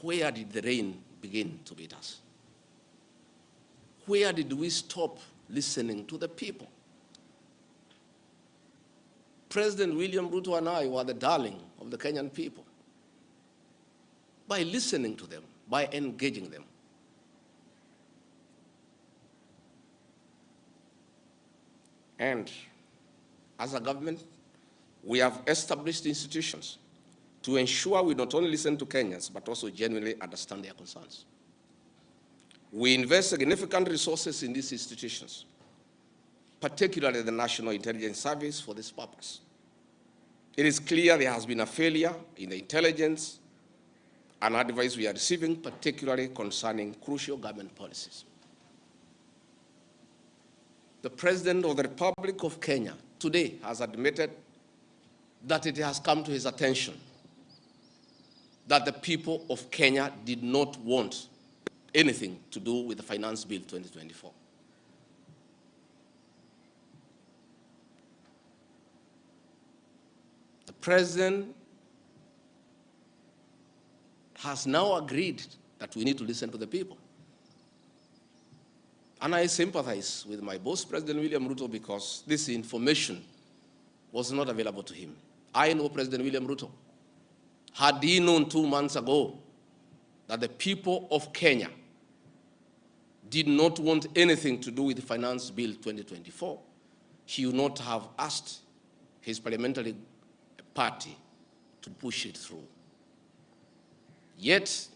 where did the rain begin to beat us? Where did we stop listening to the people? President William Ruto and I were the darling of the Kenyan people by listening to them, by engaging them. And as a government, we have established institutions to ensure we not only listen to Kenyans, but also genuinely understand their concerns. We invest significant resources in these institutions, particularly the National Intelligence Service, for this purpose. It is clear there has been a failure in the intelligence and advice we are receiving, particularly concerning crucial government policies. The President of the Republic of Kenya today has admitted that it has come to his attention that the people of Kenya did not want anything to do with the Finance Bill 2024. The President has now agreed that we need to listen to the people. And I sympathize with my boss, President William Ruto, because this information was not available to him. I know President William Ruto. Had he known 2 months ago that the people of Kenya did not want anything to do with the Finance Bill 2024, he would not have asked his parliamentary party to push it through. Yet,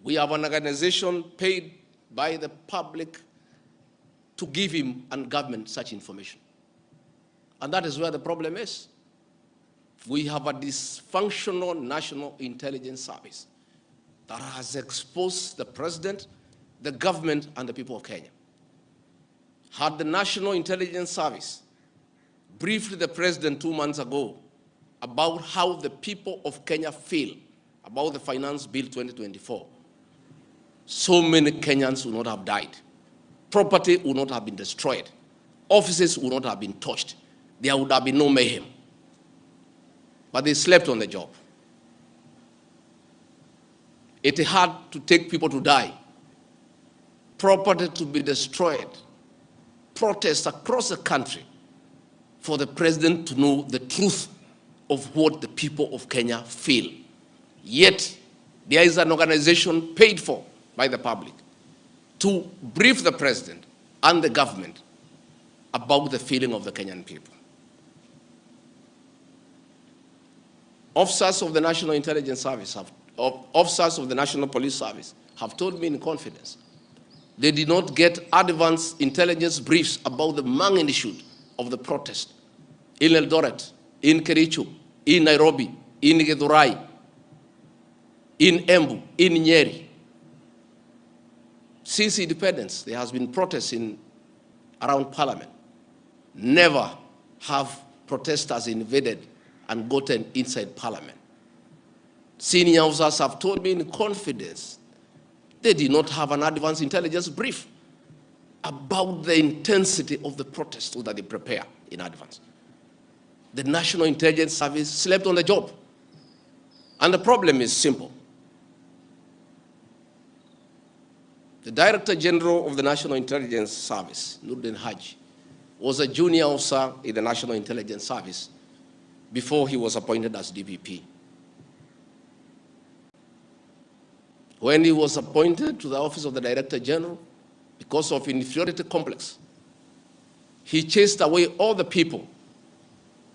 we have an organization paid by the public to give him and government such information. And that is where the problem is. We have a dysfunctional National Intelligence Service that has exposed the President, the government, and the people of Kenya. Had the National Intelligence Service briefed the President 2 months ago about how the people of Kenya feel about the Finance Bill 2024, so many Kenyans would not have died. Property would not have been destroyed. Offices would not have been touched. There would have been no mayhem. But they slept on the job. It had to take people to die, property to be destroyed, protests across the country for the President to know the truth of what the people of Kenya feel. Yet, there is an organization paid for by the public to brief the President and the government about the feeling of the Kenyan people. Officers of the National Intelligence Service, officers of the National Police Service have told me in confidence they did not get advance intelligence briefs about the magnitude of the protest in Eldoret, in Kericho, in Nairobi, in Githurai, in Embu, in Nyeri. Since independence, there has been protests around Parliament. Never have protesters invaded and gotten inside Parliament. Senior officers have told me in confidence they did not have an advance intelligence brief about the intensity of the protest that they prepare in advance. The National Intelligence Service slept on the job. And the problem is simple. The Director General of the National Intelligence Service, Nuruddin Haji, was a junior officer in the National Intelligence Service before he was appointed as DPP. When he was appointed to the office of the Director General, because of inferiority complex, he chased away all the people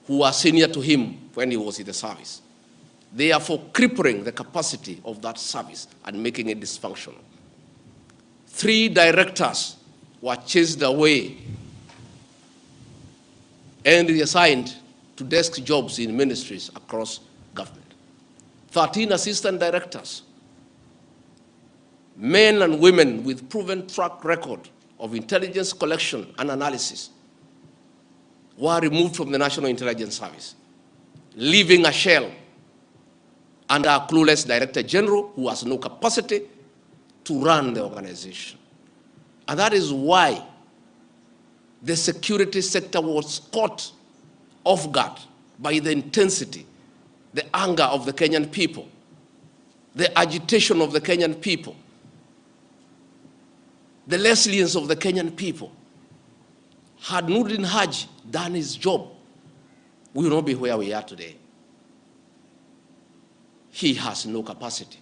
who were senior to him when he was in the service, therefore crippling the capacity of that service and making it dysfunctional. 3 directors were chased away and reassigned to desk jobs in ministries across government. 13 assistant directors, men and women with proven track record of intelligence collection and analysis, were removed from the National Intelligence Service, leaving a shell under a clueless Director General who has no capacity to run the organization. And that is why the security sector was caught off guard by the intensity, the anger of the Kenyan people the agitation of the Kenyan people, the resilience of the Kenyan people. Had Nurdin Haji done his job, we will not be where we are today. He has no capacity.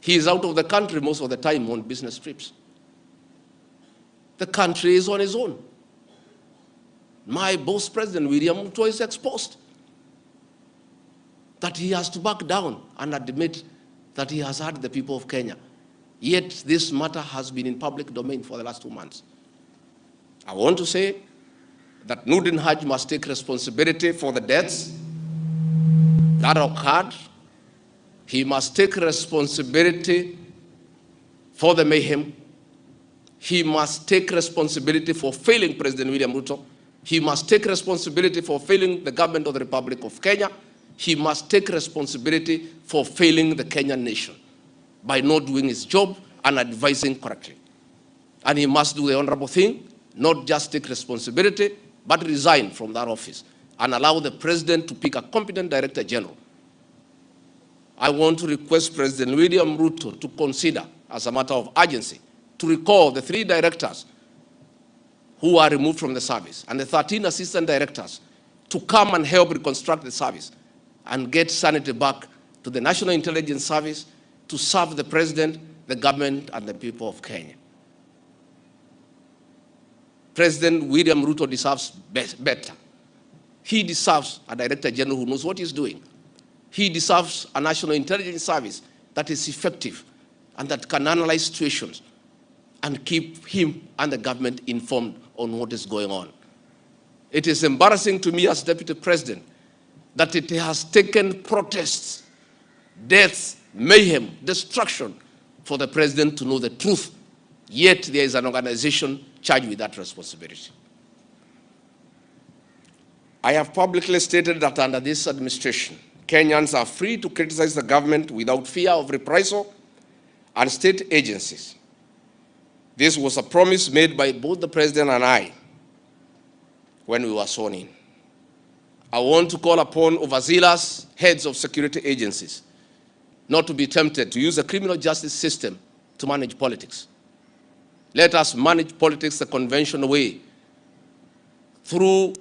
He is out of the country most of the time on business trips. The country is on its own. My boss, President William Ruto, is exposed. That he has to back down and admit that he has hurt the people of Kenya. Yet this matter has been in public domain for the last 2 months. I want to say that Nurdin Haji must take responsibility for the deaths that occurred. He must take responsibility for the mayhem. He must take responsibility for failing President William Ruto. He must take responsibility for failing the government of the Republic of Kenya. He must take responsibility for failing the Kenyan nation by not doing his job and advising correctly. And he must do the honorable thing, not just take responsibility, but resign from that office and allow the president to pick a competent director general. I want to request President William Ruto to consider, as a matter of urgency, to recall the 3 directors who are removed from the service and the 13 assistant directors to come and help reconstruct the service and get sanity back to the National Intelligence Service to serve the president, the government, and the people of Kenya. President William Ruto deserves better. He deserves a director general who knows what he's doing. He deserves a National Intelligence Service that is effective and that can analyze situations and keep him and the government informed on what is going on. It is embarrassing to me as Deputy President that it has taken protests, deaths, mayhem, destruction for the president to know the truth, yet there is an organization charged with that responsibility. I have publicly stated that under this administration, Kenyans are free to criticize the government without fear of reprisal and state agencies. This was a promise made by both the president and I when we were sworn in. I want to call upon overzealous heads of security agencies not to be tempted to use the criminal justice system to manage politics. Let us manage politics the conventional way, through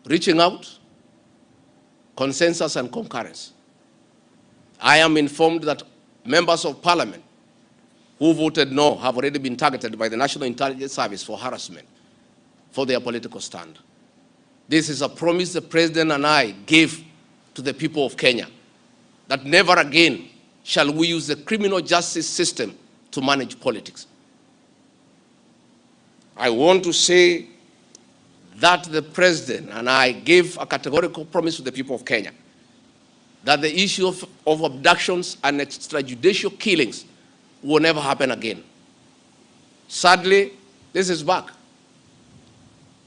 reaching out, consensus, and concurrence. I am informed that members of parliament who voted no have already been targeted by the National Intelligence Service for harassment for their political stand. This is a promise the president and I gave to the people of Kenya, that never again shall we use the criminal justice system to manage politics. I want to say that the president and I gave a categorical promise to the people of Kenya that the issue of abductions and extrajudicial killings will never happen again. Sadly, this is back.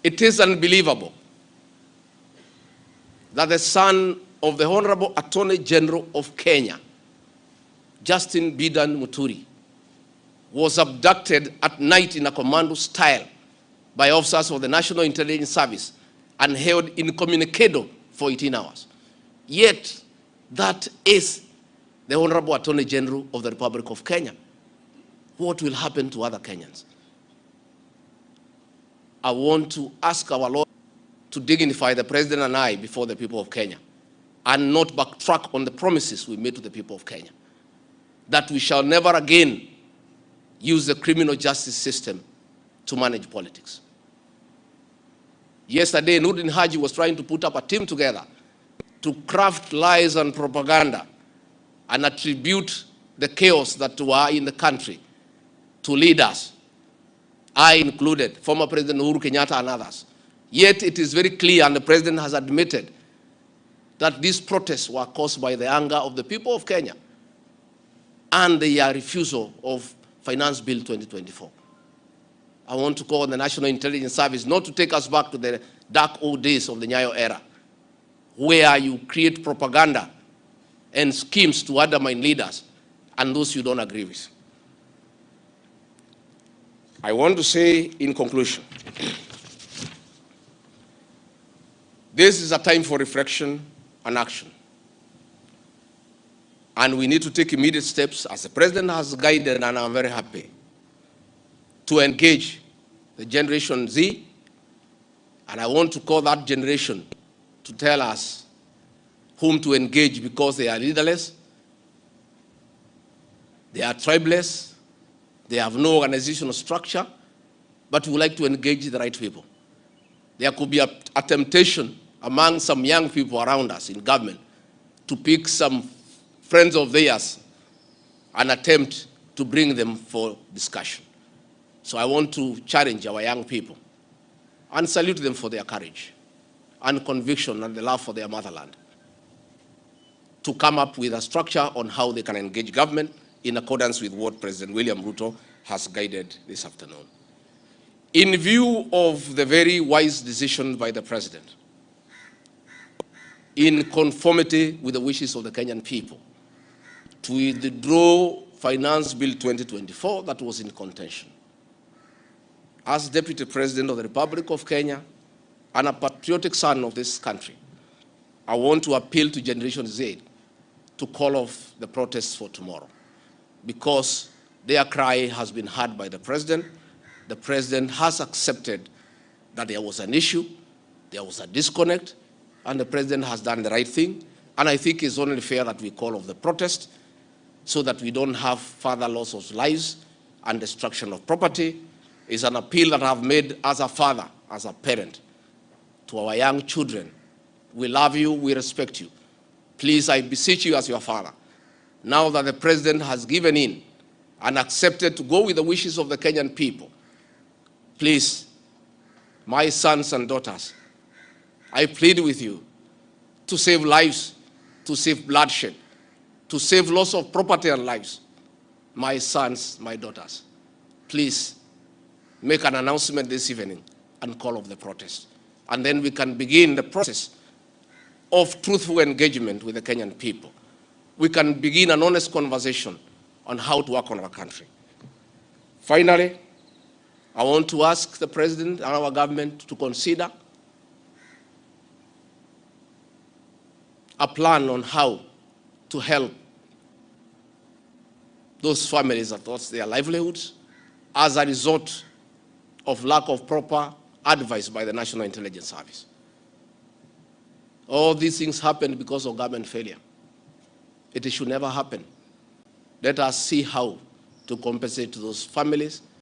It is unbelievable that the son of the Honorable Attorney General of Kenya, Justin Bidan Muturi, was abducted at night in a commando style by officers of the National Intelligence Service and held incommunicado for 18 hours. Yet, that is the Honorable Attorney General of the Republic of Kenya. What will happen to other Kenyans? I want to ask our Lord to dignify the president and I before the people of Kenya and not backtrack on the promises we made to the people of Kenya, that we shall never again use the criminal justice system to manage politics. Yesterday, Nurdin Haji was trying to put up a team together to craft lies and propaganda and attribute the chaos that were in the country to leaders, I included, former President Uhuru Kenyatta and others. Yet it is very clear, and the president has admitted, that these protests were caused by the anger of the people of Kenya and their refusal of Finance Bill 2024. I want to call on the National Intelligence Service not to take us back to the dark old days of the Nyayo era, where you create propaganda and schemes to undermine leaders and those you don't agree with. I want to say in conclusion, this is a time for reflection and action. And we need to take immediate steps, as the President has guided, and I'm very happy, to engage the Generation Z. And I want to call that generation to tell us whom to engage, because they are leaderless, they are tribeless, they have no organizational structure, but we would like to engage the right people. There could be a temptation among some young people around us in government to pick some friends of theirs and attempt to bring them for discussion. So I want to challenge our young people and salute them for their courage and conviction and the love for their motherland to come up with a structure on how they can engage government in accordance with what President William Ruto has guided this afternoon. In view of the very wise decision by the President, in conformity with the wishes of the Kenyan people, to withdraw Finance Bill 2024 that was in contention, as Deputy President of the Republic of Kenya and a patriotic son of this country, I want to appeal to Generation Z to call off the protests for tomorrow, because their cry has been heard by the President. The President has accepted that there was an issue, there was a disconnect, and the President has done the right thing. And I think it's only fair that we call off the protest so that we don't have further loss of lives and destruction of property. It's an appeal that I've made as a father, as a parent, to our young children. We love you, we respect you. Please, I beseech you as your father, now that the President has given in and accepted to go with the wishes of the Kenyan people, please, my sons and daughters, I plead with you to save lives, to save bloodshed, to save loss of property and lives. My sons, my daughters, please make an announcement this evening and call off the protest. And then we can begin the process of truthful engagement with the Kenyan people. We can begin an honest conversation on how to work on our country. Finally, I want to ask the President and our government to consider a plan on how to help those families that lost their livelihoods as a result of lack of proper advice by the National Intelligence Service. All these things happened because of government failure. It should never happen. Let us see how to compensate those families